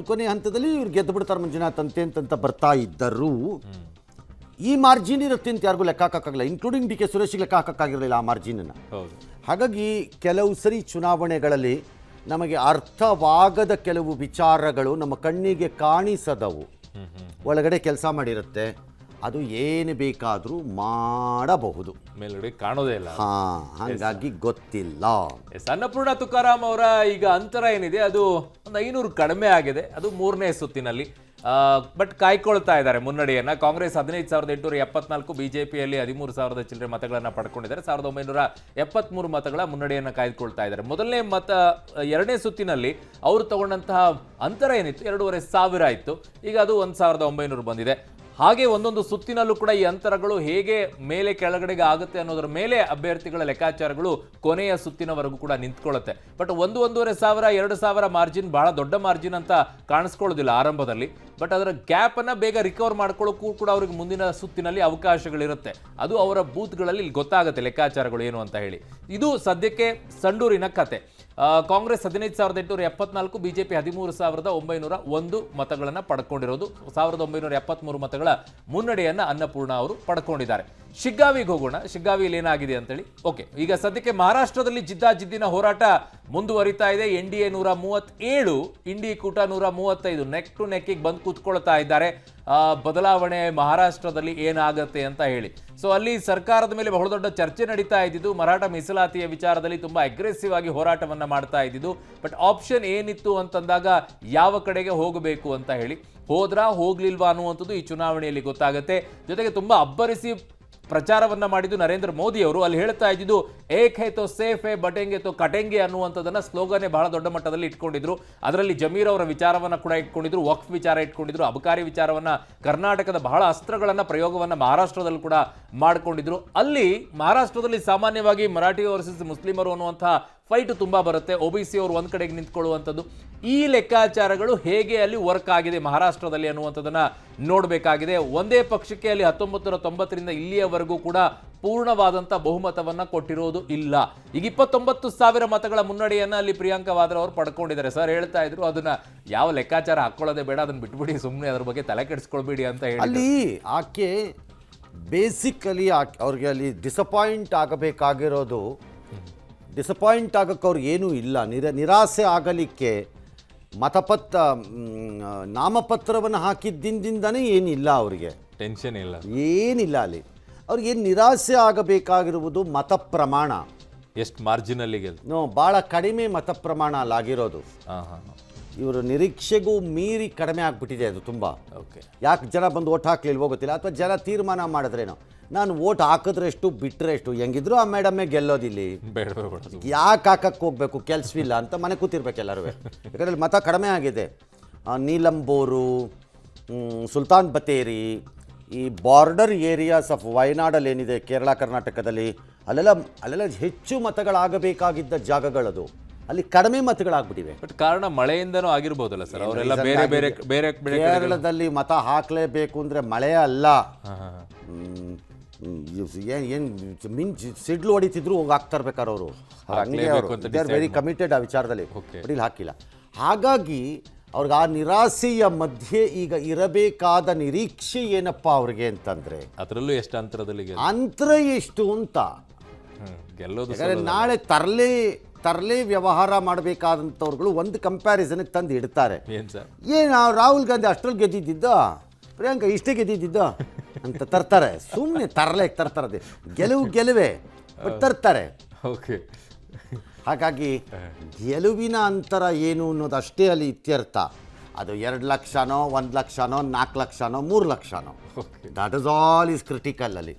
ಕೊನೆ ಹಂತದಲ್ಲಿ ಇವ್ರು ಗೆದ್ದು ಬಿಡ್ತಾರೆ ಮಂಜುನಾಥ್ ಅಂತ ಬರ್ತಾ ಇದ್ದರೂ ಈ ಮಾರ್ಜಿನ್ ಇರುತ್ತೆ ಅಂತ ಯಾರಿಗೂ ಲೆಕ್ಕ ಹಾಕೋಕ್ಕಾಗಲ್ಲ, ಇನ್ಕ್ಲೂಡಿಂಗ್ ಡಿ ಕೆ ಸುರೇಶ್ಗೆ ಲೆಕ್ಕ ಹಾಕೋಕ್ಕಾಗಿರಲಿಲ್ಲ ಆ ಮಾರ್ಜಿನನ್ನು. ಹಾಗಾಗಿ ಕೆಲವು ಸರಿ ಚುನಾವಣೆಗಳಲ್ಲಿ ನಮಗೆ ಅರ್ಥವಾಗದ ಕೆಲವು ವಿಚಾರಗಳು ನಮ್ಮ ಕಣ್ಣಿಗೆ ಕಾಣಿಸದವು ಒಳಗಡೆ ಕೆಲಸ ಮಾಡಿರುತ್ತೆ. ಅದು ಏನು ಬೇಕಾದರೂ ಮಾಡಬಹುದು, ಮೇಲ್ಗಡೆ ಕಾಣೋದೇ ಇಲ್ಲ. ಹಾಗಾಗಿ ಗೊತ್ತಿಲ್ಲ. ಅನ್ನಪೂರ್ಣ ತುಕಾರಾಮ್ ಅವರ ಈಗ ಅಂತರ ಏನಿದೆ ಅದು ಒಂದು 500 ಕಡಿಮೆ ಆಗಿದೆ. ಅದು 3ನೇ ಸುತ್ತಿನಲ್ಲಿ. ಬಟ್ ಕಾಯ್ಕೊಳ್ತಾ ಇದ್ದಾರೆ ಮುನ್ನಡೆಯನ್ನ. ಕಾಂಗ್ರೆಸ್ 15,874, ಬಿಜೆಪಿಯಲ್ಲಿ 13,000 ಚಿಲ್ಲರೆ ಮತಗಳನ್ನು ಪಡ್ಕೊಂಡಿದ್ದಾರೆ. 1,973 ಮತಗಳ ಮುನ್ನಡೆಯನ್ನು ಕಾಯ್ದುಕೊಳ್ತಾ ಇದ್ದಾರೆ. ಮೊದಲನೇ ಎರಡನೇ ಸುತ್ತಿನಲ್ಲಿ ಅವರು ತಗೊಂಡಂತಹ ಅಂತರ ಏನಿತ್ತು 2,500 ಇತ್ತು. ಈಗ ಅದು 1,900 ಬಂದಿದೆ. ಹಾಗೆ ಒಂದೊಂದು ಸುತ್ತಿನಲ್ಲೂ ಕೂಡ ಈ ಅಂತರಗಳು ಹೇಗೆ ಮೇಲೆ ಕೆಳಗಡೆಗೆ ಆಗುತ್ತೆ ಅನ್ನೋದ್ರ ಮೇಲೆ ಅಭ್ಯರ್ಥಿಗಳ ಲೆಕ್ಕಾಚಾರಗಳು ಕೊನೆಯ ಸುತ್ತಿನವರೆಗೂ ಕೂಡ ನಿಂತ್ಕೊಳ್ಳುತ್ತೆ. ಬಟ್ 1,500, 2,000 ಮಾರ್ಜಿನ್ ಬಹಳ ದೊಡ್ಡ ಮಾರ್ಜಿನ್ ಅಂತ ಕಾಣಿಸ್ಕೊಳ್ಳೋದಿಲ್ಲ ಆರಂಭದಲ್ಲಿ. ಬಟ್ ಅದರ ಗ್ಯಾಪ್ ಅನ್ನ ಬೇಗ ರಿಕವರ್ ಮಾಡ್ಕೊಳ್ಳೋಕ್ಕೂ ಕೂಡ ಅವ್ರಿಗೆ ಮುಂದಿನ ಸುತ್ತಿನಲ್ಲಿ ಅವಕಾಶಗಳಿರುತ್ತೆ. ಅದು ಅವರ ಬೂತ್ಗಳಲ್ಲಿ ಗೊತ್ತಾಗುತ್ತೆ ಲೆಕ್ಕಾಚಾರಗಳು ಏನು ಅಂತ ಹೇಳಿ. ಇದು ಸದ್ಯಕ್ಕೆ ಸಂಡೂರಿನ ಕತೆ. ಕಾಂಗ್ರೆಸ್ 15,874, ಬಿಜೆಪಿ 13,901 ಮತಗಳನ್ನು ಪಡ್ಕೊಂಡಿರೋದು. 1,973 ಮತಗಳ ಮುನ್ನಡೆಯನ್ನ ಅನ್ನಪೂರ್ಣ ಅವರು ಪಡ್ಕೊಂಡಿದ್ದಾರೆ. ಶಿಗ್ಗಾವಿಗೆ ಹೋಗೋಣ. ಶಿಗ್ಗಾವಿಯಲ್ಲಿ ಏನಾಗಿದೆ ಅಂತೇಳಿ. ಓಕೆ, ಈಗ ಸದ್ಯಕ್ಕೆ ಮಹಾರಾಷ್ಟ್ರದಲ್ಲಿ ಜಿದ್ದಾಜಿದ್ದಿನ ಹೋರಾಟ ಮುಂದುವರಿತಾ ಇದೆ. NDA 137, ಇಂಡಿ ಕೂಟ 135 ನೆಕ್ ಟು ನೆಕ್ಕಿಗೆ ಬಂದು ಕೂತ್ಕೊಳ್ತಾ ಇದ್ದಾರೆ. ಬದಲಾವಣೆ ಮಹಾರಾಷ್ಟ್ರದಲ್ಲಿ ಏನಾಗುತ್ತೆ ಅಂತ ಹೇಳಿ. ಸೊ ಅಲ್ಲಿ ಸರ್ಕಾರದ ಮೇಲೆ ಬಹಳ ದೊಡ್ಡ ಚರ್ಚೆ ನಡೀತಾ ಇದ್ದಿದ್ದು. ಮರಾಠ ಮೀಸಲಾತಿಯ ವಿಚಾರದಲ್ಲಿ ತುಂಬಾ ಅಗ್ರೆಸಿವ್ ಆಗಿ ಹೋರಾಟವನ್ನ ಮಾಡ್ತಾ ಇದ್ದಿದ್ದು. ಬಟ್ ಆಪ್ಷನ್ ಏನಿತ್ತು ಅಂತಂದಾಗ ಯಾವ ಕಡೆಗೆ ಹೋಗಬೇಕು ಅಂತ ಹೇಳಿ, ಹೋಗ್ಲಿಲ್ವಾ ಅನ್ನುವಂಥದ್ದು ಈ ಚುನಾವಣೆಯಲ್ಲಿ ಗೊತ್ತಾಗುತ್ತೆ. ಜೊತೆಗೆ ತುಂಬಾ ಅಬ್ಬರಿಸಿ ಪ್ರಚಾರವನ್ನ ಮಾಡಿದ್ದು ನರೇಂದ್ರ ಮೋದಿ ಅವರು. ಅಲ್ಲಿ ಹೇಳ್ತಾ ಇದ್ದಿದ್ದು ಏಕ್ ಹೈ ತೋ ಸೇಫ್ ಹೈ ಬಟೆಂಗೆ ತೋ ಕಟೆಂಗೆ ಅನ್ನುವಂಥದ್ದನ್ನ ಸ್ಲೋಗನ್ನೇ ಬಹಳ ದೊಡ್ಡ ಮಟ್ಟದಲ್ಲಿ ಇಟ್ಕೊಂಡಿದ್ರು. ಅದರಲ್ಲಿ ಜಮೀರ್ ಅವರ ವಿಚಾರವನ್ನ ಕೂಡ ಇಟ್ಕೊಂಡಿದ್ರು, ವಕ್ಫ್ ವಿಚಾರ ಇಟ್ಕೊಂಡಿದ್ರು, ಅಬಕಾರಿ ವಿಚಾರವನ್ನ, ಕರ್ನಾಟಕದ ಬಹಳ ಅಸ್ತ್ರಗಳನ್ನ ಪ್ರಯೋಗವನ್ನ ಮಹಾರಾಷ್ಟ್ರದಲ್ಲಿ ಕೂಡ ಮಾಡಿಕೊಂಡಿದ್ರು. ಅಲ್ಲಿ ಮಹಾರಾಷ್ಟ್ರದಲ್ಲಿ ಸಾಮಾನ್ಯವಾಗಿ ಮರಾಠಿ ವರ್ಸಸ್ ಮುಸ್ಲಿಮರು ಅನ್ನುವಂತಹ ಫೈಟ್ ತುಂಬಾ ಬರುತ್ತೆ. OBC ಅವರು ಒಂದ್ ಕಡೆಗೆ ನಿಂತ್ಕೊಳ್ಳುವಂಥದ್ದು. ಈ ಲೆಕ್ಕಾಚಾರಗಳು ಹೇಗೆ ಅಲ್ಲಿ ವರ್ಕ್ ಆಗಿದೆ ಮಹಾರಾಷ್ಟ್ರದಲ್ಲಿ ಅನ್ನುವಂಥದ್ದನ್ನ ನೋಡಬೇಕಾಗಿದೆ. ಒಂದೇ ಪಕ್ಷಕ್ಕೆ ಅಲ್ಲಿ 1990ರಿಂದ ಇಲ್ಲಿಯವರೆಗೂ ಕೂಡ ಪೂರ್ಣವಾದಂಥ ಬಹುಮತವನ್ನ ಕೊಟ್ಟಿರೋದು ಇಲ್ಲ. ಈಗ 29,000 ಮತಗಳ ಮುನ್ನಡೆಯನ್ನ ಅಲ್ಲಿ ಪ್ರಿಯಾಂಕಾ ವಾದ್ರಾ ಅವರು ಪಡ್ಕೊಂಡಿದ್ದಾರೆ. ಸರ್ ಹೇಳ್ತಾ ಇದ್ರು ಅದನ್ನ ಯಾವ ಲೆಕ್ಕಾಚಾರ ಹಾಕೊಳ್ಳೋದೇ ಬೇಡ, ಅದನ್ನ ಬಿಟ್ಬಿಡಿ, ಸುಮ್ಮನೆ ಅದ್ರ ಬಗ್ಗೆ ತಲೆ ಕೆಡಿಸ್ಕೊಳ್ಬೇಡಿ ಅಂತ ಹೇಳಿ. ಅಲ್ಲಿ ಆಕೆ ಬೇಸಿಕಲಿ ಅವ್ರಿಗೆ ಅಲ್ಲಿ ಡಿಸಪಾಯಿಂಟ್ ಆಗಬೇಕಾಗಿರೋದು, ಡಿಸಪಾಯಿಂಟ್ ಆಗೋಕ್ಕೆ ಅವ್ರಿಗೆ ಏನೂ ಇಲ್ಲ. ನಿರಾಸೆ ಆಗಲಿಕ್ಕೆ ನಾಮಪತ್ರವನ್ನು ಹಾಕಿದ್ದಿಂದನೇ ಏನಿಲ್ಲ, ಅವರಿಗೆ ಟೆನ್ಷನ್ ಇಲ್ಲ, ಏನಿಲ್ಲ. ಅಲ್ಲಿ ಅವ್ರಿಗೆ ನಿರಾಸೆ ಆಗಬೇಕಾಗಿರುವುದು ಮತ ಪ್ರಮಾಣ. ಎಷ್ಟು ಮಾರ್ಜಿನಲ್ಲಿಗೆ ಭಾಳ ಕಡಿಮೆ ಮತ ಪ್ರಮಾಣ ಅಲ್ಲಾಗಿರೋದು. ಇವರು ನಿರೀಕ್ಷೆಗೂ ಮೀರಿ ಕಡಿಮೆ ಆಗಿಬಿಟ್ಟಿದೆ ಅದು ತುಂಬ. ಯಾಕೆ ಜನ ಬಂದು ಓಟ್ ಹಾಕ್ಲಿಲ್ವೋ ಗೊತ್ತಿಲ್ಲ, ಅಥವಾ ಜನ ತೀರ್ಮಾನ ಮಾಡಿದ್ರೇನೋ ನಾನು ಓಟ್ ಹಾಕಿದ್ರೆ ಎಷ್ಟು ಬಿಟ್ಟರೆ ಎಷ್ಟು, ಹೆಂಗಿದ್ರು ಆ ಮೇಡಮ್ಮೇ ಗೆಲ್ಲೋದಿಲ್ಲಿ, ಯಾಕೆ ಹಾಕಕ್ಕೆ ಹೋಗ್ಬೇಕು, ಕೆಲಸವಿಲ್ಲ ಅಂತ ಮನೆ ಕೂತಿರ್ಬೇಕು ಎಲ್ಲರೂ. ಯಾಕಂದರೆ ಮತ ಕಡಿಮೆ ಆಗಿದೆ. ನೀಲಂಬೋರು, ಸುಲ್ತಾನ್ ಬತ್ತೇರಿ, ಈ ಬಾರ್ಡರ್ ಏರಿಯಾಸ್ ಆಫ್ ವಯನಾಡಲ್ಲಿ ಏನಿದೆ ಕೇರಳ ಕರ್ನಾಟಕದಲ್ಲಿ, ಅಲ್ಲೆಲ್ಲ ಹೆಚ್ಚು ಮತಗಳಾಗಬೇಕಾಗಿದ್ದ ಜಾಗಗಳದು, ಅಲ್ಲಿ ಕಡಿಮೆ ಮತಗಳಾಗ್ಬಿಟ್ಟಿವೆ. ಬಟ್ ಕಾರಣ ಮಳೆಯಿಂದನೂ ಆಗಿರ್ಬೋದಲ್ಲ ಸರ್. ಅವರೆಲ್ಲ ಬೇರೆ ಬೇರೆ ಬೇರೆ ಕೇರಳದಲ್ಲಿ ಮತ ಹಾಕಲೇಬೇಕು ಅಂದರೆ ಮಳೆ ಅಲ್ಲ, ಸಿಡ್ಲು ಹೊಡಿತಿದ್ರು ಹೋಗಿ ಹಾಕ್ತಾ ಇರ್ಬೇಕಾರೆ ಅವರು. ಹಂಗೆ ಅವರು ದೇ ಆರ್ ವೆರಿ ಕಮಿಟೆಡ್ ಆ ವಿಚಾರದಲ್ಲಿ. ಬಟ್ ಇಲ್ಲಿ ಹಾಕಿಲ್ಲ. ಹಾಗಾಗಿ ಅವ್ರಿಗೆ ಆ ನಿರಾಸೆಯ ಮಧ್ಯೆ ಈಗ ಇರಬೇಕಾದ ನಿರೀಕ್ಷೆ ಏನಪ್ಪ ಅವ್ರಿಗೆ ಅಂತಂದ್ರೆ, ಅದರಲ್ಲೂ ಎಷ್ಟು ಅಂತರದಲ್ಲಿ ಅಂತರ ಎಷ್ಟು ಅಂತ ಗೆಲ್ಲೋದು. ನಾಳೆ ತರಲೆ ವ್ಯವಹಾರ ಮಾಡಬೇಕಾದಂಥವ್ರುಗಳು ಒಂದು ಕಂಪ್ಯಾರಿಸನ್ಗೆ ತಂದು ಇಡ್ತಾರೆ. ಏನು ರಾಹುಲ್ ಗಾಂಧಿ ಅಷ್ಟರಲ್ಲಿ ಗೆದ್ದಿದ್ದ, ಪ್ರಿಯಾಂಕಾ ಇಷ್ಟೇ ಗೆದ್ದಿದ್ದ ಅಂತ ತರ್ತಾರೆ. ಸುಮ್ಮನೆ ತರ್ತಾರೆ. ಗೆಲುವೇ ಬಟ್ ತರ್ತಾರೆ. ಹಾಗಾಗಿ ಗೆಲುವಿನ ಅಂತರ ಏನು ಅನ್ನೋದು ಅಷ್ಟೇ ಅಲ್ಲಿ ಇತ್ಯರ್ಥ. ಅದು 2 ಲಕ್ಷನೋ 1 ಲಕ್ಷನೋ 4 ಲಕ್ಷನೋ 3 ಲಕ್ಷನೋ, that is all is critical ಅಲ್ಲಿ.